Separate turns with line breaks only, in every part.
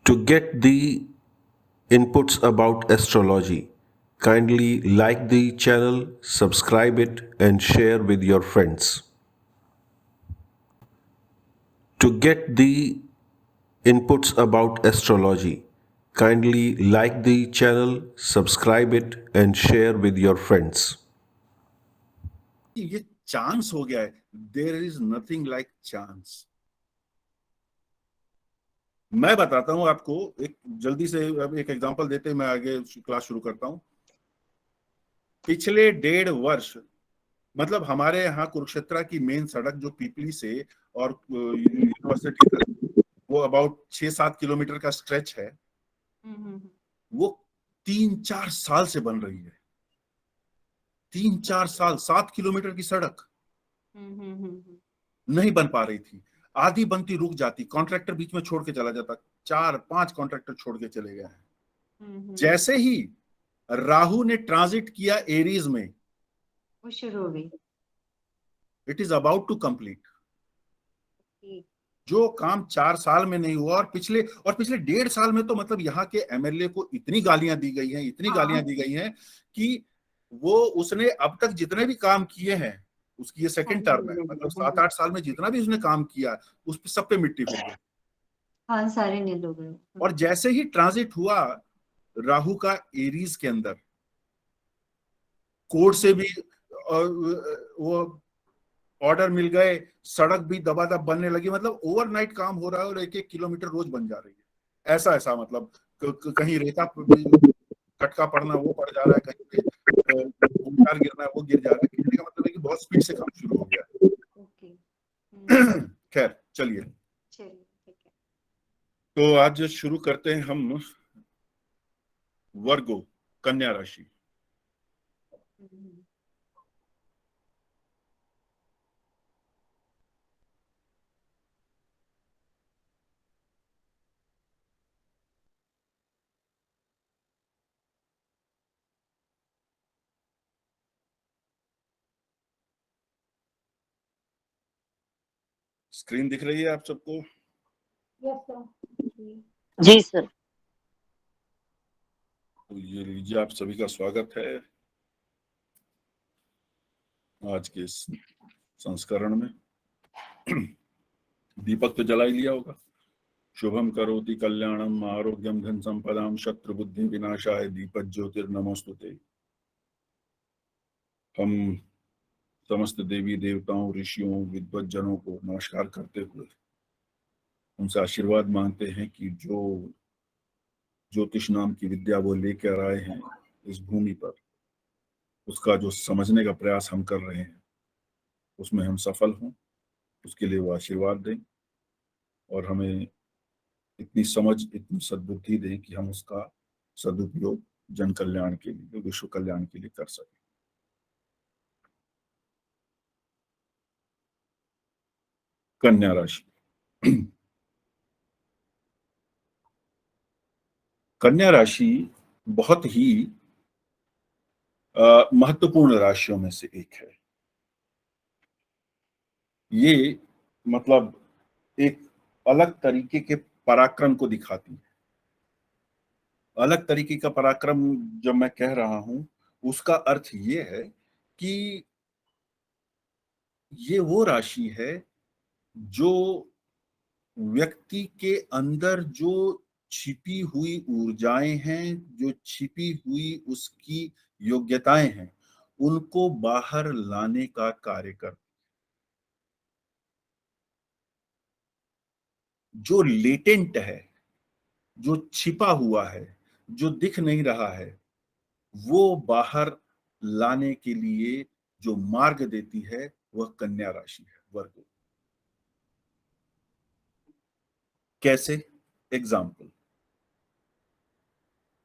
To get the inputs about astrology, kindly like the channel, subscribe it, and share with your friends. To get the inputs about astrology, kindly like the channel, subscribe it, and share with your friends.
ये chance हो गया है. There is nothing like chance. मैं बताता हूं आपको एक जल्दी से अब एक एग्जांपल देते मैं आगे क्लास शुरू करता हूं. पिछले 1.5 वर्ष मतलब हमारे यहाँ कुरुक्षेत्र की मेन सड़क जो पीपली से और यूनिवर्सिटी तक वो अबाउट 6-7 किलोमीटर का स्ट्रेच है. वो 3-4 साल से बन रही है. 3-4 साल 7 किलोमीटर की सड़क नहीं बन पा रही थी. आधी बनती रुक जाती, कॉन्ट्रैक्टर बीच में छोड़ के चला जाता. 4-5 कॉन्ट्रैक्टर छोड़ के चले गए हैं. जैसे ही राहु ने ट्रांजिट किया एरीज में,
वो शुरू हो गई.
It is about to complete. जो काम 4 साल में नहीं हुआ और पिछले 1.5 साल में तो मतलब यहाँ के एमएलए को इतनी गालियां दी गई हैं, इतनी गालियां दी गई हैं कि वो उसने अब तक जितने भी काम किए हैं, उसकी ये सेकंड टर्म है, मतलब 7-8 साल में जितना भी उसने काम किया उस पे सब पे मिट्टी फिर गई.
हाँ, सारे नील हो गए.
और जैसे ही ट्रांजिट हुआ राहु का एरीज के अंदर, कोर्ट से भी वो ऑर्डर मिल गए, सड़क भी दबादब बनने लगी. मतलब ओवरनाइट काम हो रहा है और 1-1 किलोमीटर रोज बन जा रही है. ऐसा मतलब कहीं रेता कटका पड़ना वो पड़ जा रहा है, कहीं पे भूमिचार गिरना है वो गिर जा रहा है. कहने का मतलब है कि बहुत स्पीड से काम शुरू हो गया. खैर चलिए, तो आज शुरू करते हैं हम वर्गो, कन्या राशि. स्क्रीन दिख रही है आप सबको?
जी सर.
तो ये लीजिए, आप सभी का स्वागत है आज के इस संस्करण में. दीपक तो जला ही लिया होगा. शुभम करोति कल्याणम आरोग्यम धन संपदाम शत्रु बुद्धि विनाशाय दीपक ज्योतिर्नमोस्तुते. हम समस्त देवी देवताओं, ऋषियों, विद्वज्जनों को नमस्कार करते हुए उनसे आशीर्वाद मांगते हैं कि जो ज्योतिष नाम की विद्या वो लेकर आए हैं इस भूमि पर, उसका जो समझने का प्रयास हम कर रहे हैं उसमें हम सफल हों, उसके लिए वो आशीर्वाद दें और हमें इतनी समझ, इतनी सद्बुद्धि दें कि हम उसका सदुपयोग जन कल्याण के लिए, विश्व कल्याण के लिए कर सकें. कन्या राशि. कन्या राशि बहुत ही महत्वपूर्ण राशियों में से एक है. ये मतलब एक अलग तरीके के पराक्रम को दिखाती है. अलग तरीके का पराक्रम जब मैं कह रहा हूं उसका अर्थ ये है कि ये वो राशि है जो व्यक्ति के अंदर जो छिपी हुई ऊर्जाएं हैं, जो छिपी हुई उसकी योग्यताएं हैं, उनको बाहर लाने का कार्य करती. जो लेटेंट है, जो छिपा हुआ है, जो दिख नहीं रहा है, वो बाहर लाने के लिए जो मार्ग देती है वह कन्या राशि है, वर्ग. कैसे? एग्जाम्पल,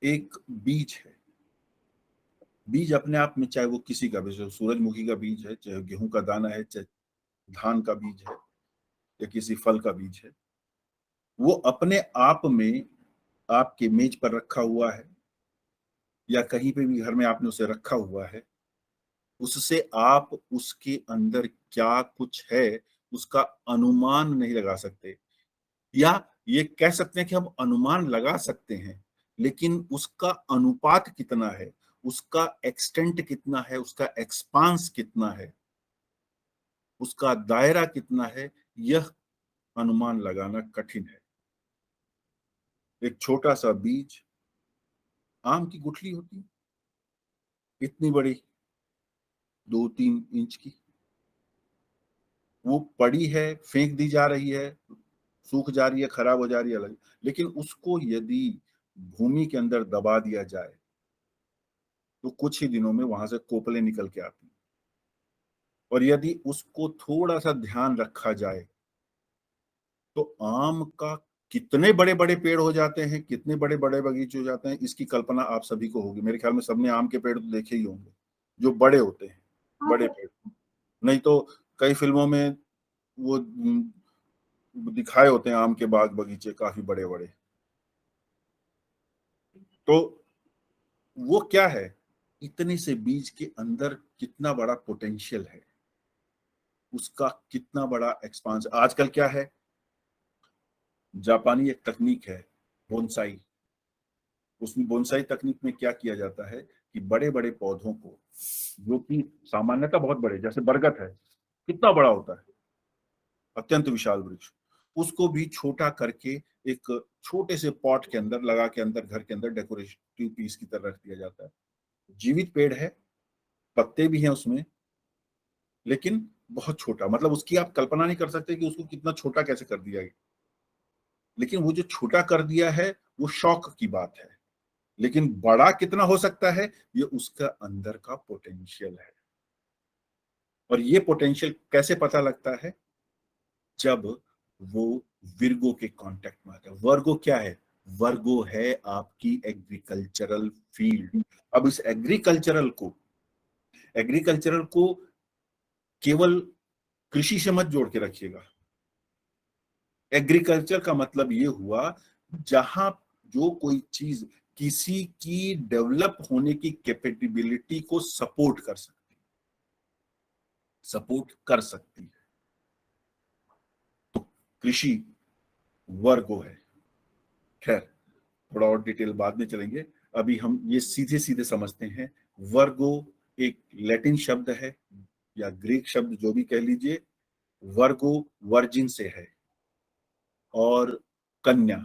एक बीज है. बीज अपने आप में, चाहे वो किसी का भी, सूरजमुखी का बीज है, चाहे गेहूं का दाना है, चाहे धान का बीज है या किसी फल का बीज है, वो अपने आप में आपके मेज पर रखा हुआ है या कहीं पे भी घर में आपने उसे रखा हुआ है, उससे आप उसके अंदर क्या कुछ है उसका अनुमान नहीं लगा सकते. या ये कह सकते हैं कि हम अनुमान लगा सकते हैं, लेकिन उसका अनुपात कितना है, उसका एक्सटेंट कितना है, उसका एक्सपांस कितना है, उसका दायरा कितना है, यह अनुमान लगाना कठिन है। एक छोटा सा बीज, आम की गुठली होती है इतनी बड़ी, 2-3 इंच की, वो पड़ी है, फेंक दी जा रही है, सूख जा रही है, खराब हो जा रही है अलग, लेकिन उसको यदि भूमि के अंदर दबा दिया जाए तो कुछ ही दिनों में वहां से कोपले निकल के आती हैं। और यदि उसको थोड़ा सा ध्यान रखा जाए तो आम का कितने बड़े बड़े पेड़ हो जाते हैं, कितने बड़े बड़े बगीचे हो जाते हैं, इसकी कल्पना आप सभी को होगी। मेरे ख्याल में सबने आम के पेड़ तो देखे ही होंगे जो बड़े होते हैं, बड़े पेड़। नहीं तो कई फिल्मों में वो दिखाए होते हैं आम के बाग बगीचे काफी बड़े बड़े। तो वो क्या है, इतने से बीज के अंदर कितना बड़ा पोटेंशियल है, उसका कितना बड़ा एक्सपांस। आजकल क्या है, जापानी एक तकनीक है बोनसाई। उसमें बोनसाई तकनीक में क्या किया जाता है कि बड़े बड़े पौधों को, जो कि सामान्यतः बहुत बड़े, जैसे बरगद है कितना बड़ा होता है, अत्यंत विशाल वृक्ष, उसको भी छोटा करके एक छोटे से पॉट के अंदर लगा के अंदर घर के अंदर डेकोरेटिव पीस की तरह रख दिया जाता है। जीवित पेड़ है, पत्ते भी हैं उसमें, लेकिन बहुत छोटा, मतलब उसकी आप कल्पना नहीं कर सकते कि उसको कितना छोटा कैसे कर दिया गया। लेकिन वो जो छोटा कर दिया है वो शौक की बात है, लेकिन बड़ा कितना हो सकता है ये उसका अंदर का पोटेंशियल है। और ये पोटेंशियल कैसे पता लगता है, जब वो विर्गो के कांटेक्ट में आता है। वर्गो क्या है, वर्गो है आपकी एग्रीकल्चरल फील्ड। अब इस एग्रीकल्चरल को केवल कृषि से मत जोड़ के रखिएगा। एग्रीकल्चर का मतलब ये हुआ जहां जो कोई चीज किसी की डेवलप होने की कैपेबिलिटी को सपोर्ट कर सकती है, तो कृषि वर्गो है। खैर, थोड़ा और डिटेल बाद में चलेंगे, अभी हम ये सीधे सीधे समझते हैं। वर्गो एक लैटिन शब्द है या ग्रीक शब्द, जो भी कह लीजिए। वर्गो वर्जिन से है, और कन्या,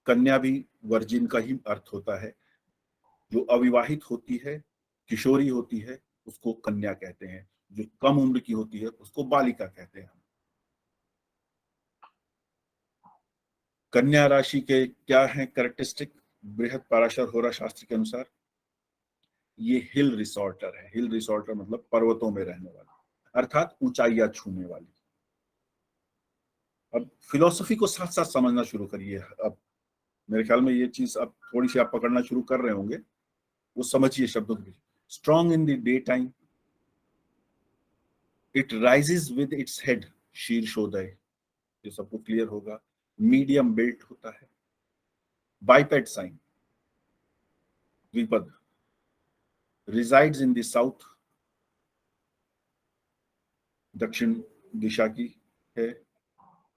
कन्या भी वर्जिन का ही अर्थ होता है। जो अविवाहित होती है, किशोरी होती है, उसको कन्या कहते हैं। जो कम उम्र की होती है उसको बालिका कहते हैं। कन्या राशि के क्या है कैरेक्टरिस्टिक, बृहद पाराशर होरा शास्त्र के अनुसार ये हिल रिसोर्टर है। हिल रिसोर्टर मतलब पर्वतों में रहने वाली, अर्थात ऊंचाइयां छूने वाली। अब फिलोसफी को साथ साथ समझना शुरू करिए। अब मेरे ख्याल में ये चीज अब थोड़ी सी आप पकड़ना शुरू कर रहे होंगे, वो समझिए शब्दों की। Strong in the day time, it rises with its head, शीर्षोदय, ये सबको क्लियर होगा। मीडियम बिल्ट होता है। बाइपेड साइन, द्विपद, रिजाइड्स इन द साउथ, दक्षिण दिशा की है।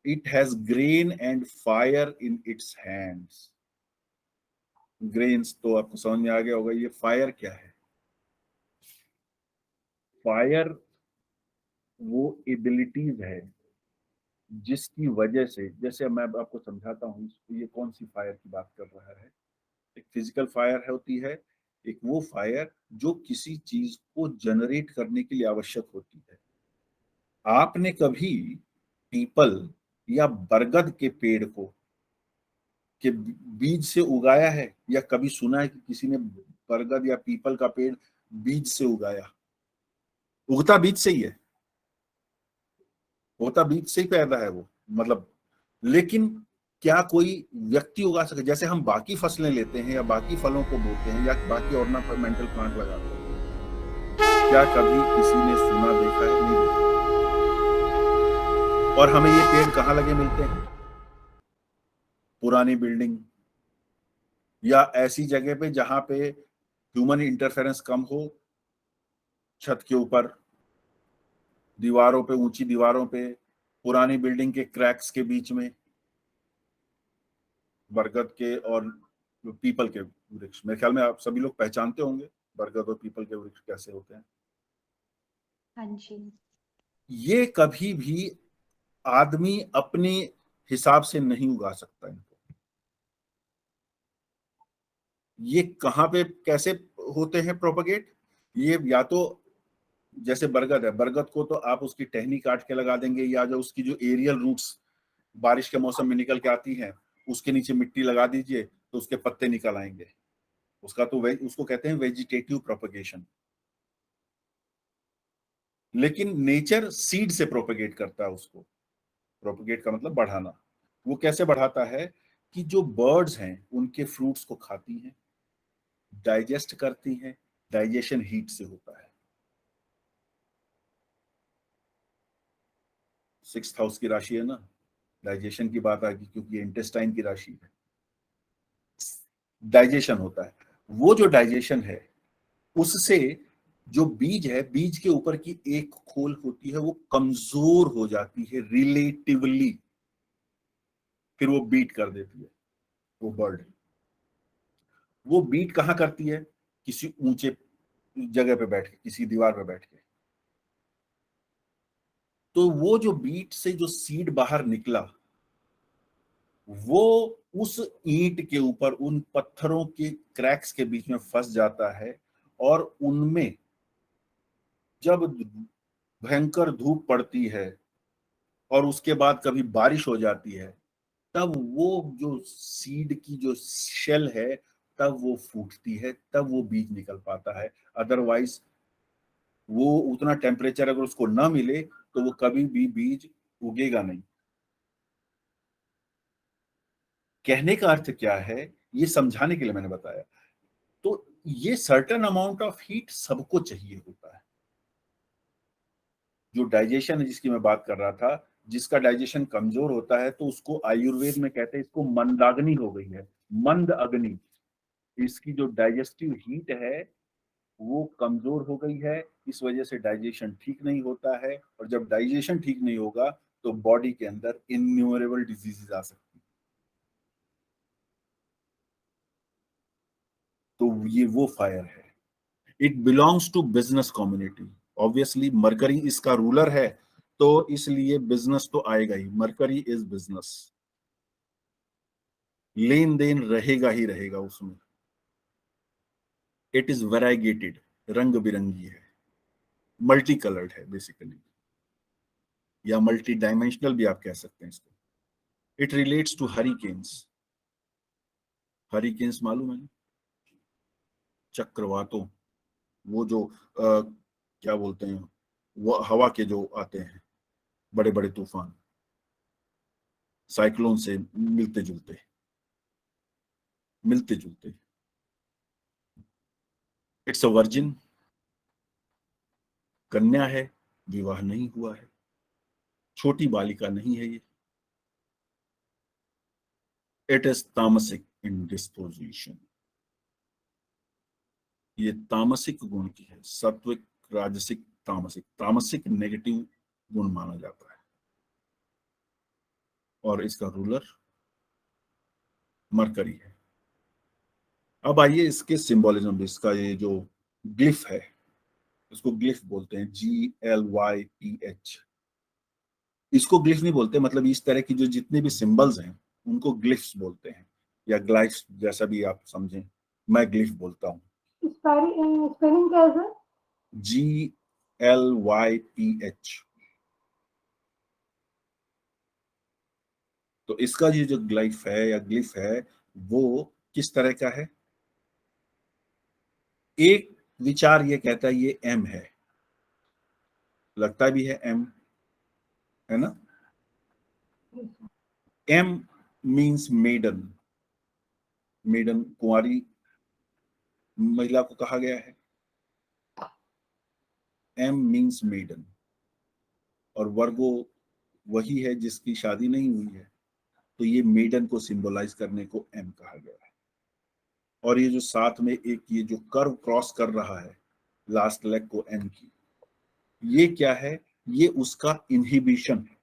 It has grain and fire in its hands. Grains तो आपको समझ में आ गया होगा, ये फायर क्या है। फायर वो एबिलिटीज है जिसकी वजह से, जैसे मैं आपको समझाता हूँ, ये कौन सी फायर की बात कर रहा है। एक फिजिकल फायर होती है, एक वो फायर जो किसी चीज को जनरेट करने के लिए आवश्यक होती है। आपने कभी पीपल या बरगद के पेड़ को के बीज से उगाया है, या कभी सुना है कि किसी ने बरगद या पीपल का पेड़ बीज से उगाया? उगता बीज से ही है, होता बीज से ही पैदा है वो, मतलब। लेकिन क्या कोई व्यक्ति उगा सके? जैसे हम बाकी फसलें लेते हैं या बाकी फलों को बोते हैं या बाकी ऑर्नामेंटल प्लांट लगाते हैं, क्या कभी किसी ने सुना, देखा है? नहीं देखा। और हमें ये पेड़ कहाँ लगे मिलते हैं? पुरानी बिल्डिंग या ऐसी जगह पे जहां पे ह्यूमन इंटरफेरेंस कम हो, छत के ऊपर, दीवारों पे, ऊंची दीवारों पे, पुरानी बिल्डिंग के क्रैक्स के बीच में। बरगद के और पीपल के वृक्ष। मेरे ख्याल में आप सभी लोग पहचानते होंगे बरगद और पीपल के वृक्ष कैसे होते हैं।
हाँ जी।
ये कभी भी आदमी अपने हिसाब से नहीं उगा सकता इनको। ये कहाँ पे कैसे होते हैं प्रोपगेट? ये या तो जैसे बरगद है, बरगद को तो आप उसकी टहनी काट के लगा देंगे, या जो उसकी जो एरियल रूट्स बारिश के मौसम में निकल के आती हैं उसके नीचे मिट्टी लगा दीजिए तो उसके पत्ते निकल आएंगे। उसका तो उसको कहते हैं वेजिटेटिव प्रोपगेशन। लेकिन नेचर सीड से प्रोपगेट करता है उसको। प्रोपगेट का मतलब बढ़ाना। वो कैसे बढ़ाता है कि जो बर्ड्स हैं उनके फ्रूट्स को खाती हैं, डाइजेस्ट करती हैं। डाइजेशन हीट से होता है। 6th हाउस की राशि है ना, डाइजेशन की बात आ गई क्योंकि इंटेस्टाइन की राशि है। डाइजेशन होता है। वो जो डाइजेशन है उससे जो बीज है, बीज के ऊपर की एक खोल होती है वो कमजोर हो जाती है रिलेटिवली, फिर वो बीट कर देती है वो बर्ड। वो बीट कहां करती है? किसी ऊंचे जगह पे बैठ के, किसी दीवार पे बैठ के। तो वो जो बीट से जो सीड बाहर निकला वो उस ईंट के ऊपर, उन पत्थरों के क्रैक्स के बीच में फंस जाता है, और उनमें जब भयंकर धूप पड़ती है और उसके बाद कभी बारिश हो जाती है, तब वो जो सीड की जो शेल है तब वो फूटती है, तब वो बीज निकल पाता है। अदरवाइज वो उतना टेम्परेचर अगर उसको ना मिले तो वो कभी भी बीज उगेगा नहीं। कहने का अर्थ क्या है ये समझाने के लिए मैंने बताया। तो ये सर्टेन अमाउंट ऑफ हीट सबको चाहिए होता है। जो डाइजेशन है जिसकी मैं बात कर रहा था, जिसका डाइजेशन कमजोर होता है तो उसको आयुर्वेद में कहते हैं इसको मंदाग्नि हो गई है, मंद अग्नि। इसकी जो डाइजेस्टिव हीट है वो कमजोर हो गई है, इस वजह से डाइजेशन ठीक नहीं होता है, और जब डाइजेशन ठीक नहीं होगा तो बॉडी के अंदर इन्यूमरेबल डिजीजेस आ सकती हैं। तो ये वो फायर है। It belongs to business community. Obviously Mercury इसका रूलर है तो इसलिए बिजनेस तो आएगा ही। मरकरी इज बिजनेस, लेन देन रहेगा ही रहेगा उसमें। इट इज वेराइगेटेड, रंग बिरंगी है, मल्टी कलर्ड है बेसिकली, या मल्टी डायमेंशनल भी आप कह सकते हैं इसको। It relates to hurricanes. Hurricanes मालूम है? चक्रवातों, वो जो क्या बोलते हैं, वो हवा के जो आते हैं बड़े बड़े तूफान, साइक्लोन से मिलते जुलते, मिलते जुलते। इट्स अ वर्जिन, कन्या है, विवाह नहीं हुआ है, छोटी बालिका नहीं है ये। इट इज तामसिक इन डिस्पोजिशन। ये तामसिक गुण की है, सात्विक, राजसिक, तामसिक। तामसिक नेगेटिव गुण माना जाता है, और इसका रूलर मरकरी है। अब आइए इसके सिंबोलिज्म। इसका ये जो ग्लिफ है, इसको ग्लिफ बोलते हैं, GLYPH। इसको ग्लिफ नहीं बोलते, मतलब इस तरह की जो जितने भी सिंबल्स हैं उनको ग्लिफ्स बोलते हैं, या ग्लाइफ्स, जैसा भी आप समझें। मैं ग्लिफ बोलता हूँ।
स्पेलिंग क्या है सर?
GLYPH। तो इसका ये जो ग्लाइफ है या ग्लिफ है वो किस तरह का है? एक विचार ये कहता है ये एम है, लगता भी है एम, है ना? M means maiden. मेडन कुंवारी महिला को कहा गया है। एम मीन्स मेडन, और वर्गो वही है जिसकी शादी नहीं हुई है, तो ये मेडन को सिंबलाइज करने को एम कहा गया है। और ये जो साथ में एक ये जो कर्व क्रॉस कर रहा है लास्ट लेग को एम की, ये क्या है? ये उसका इनहिबिशन है,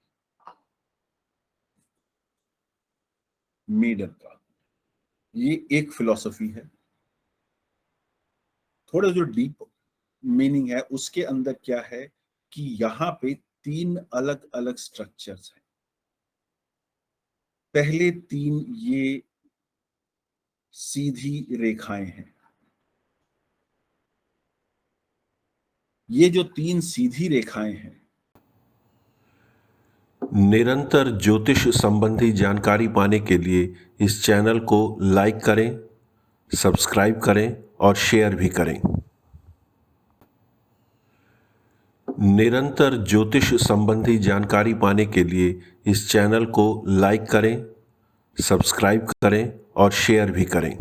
मेडन का। ये एक फिलॉसफी है। थोड़ा जो डीप मीनिंग है उसके अंदर क्या है कि यहाँ पे 3 अलग अलग स्ट्रक्चर्स हैं। पहले 3 ये सीधी रेखाएं हैं। ये जो 3 सीधी रेखाएं हैं,
निरंतर ज्योतिष संबंधी जानकारी पाने के लिए इस चैनल को लाइक करें, सब्सक्राइब करें और शेयर भी करें। निरंतर ज्योतिष संबंधी जानकारी पाने के लिए इस चैनल को लाइक करें, सब्सक्राइब करें और शेयर भी करें।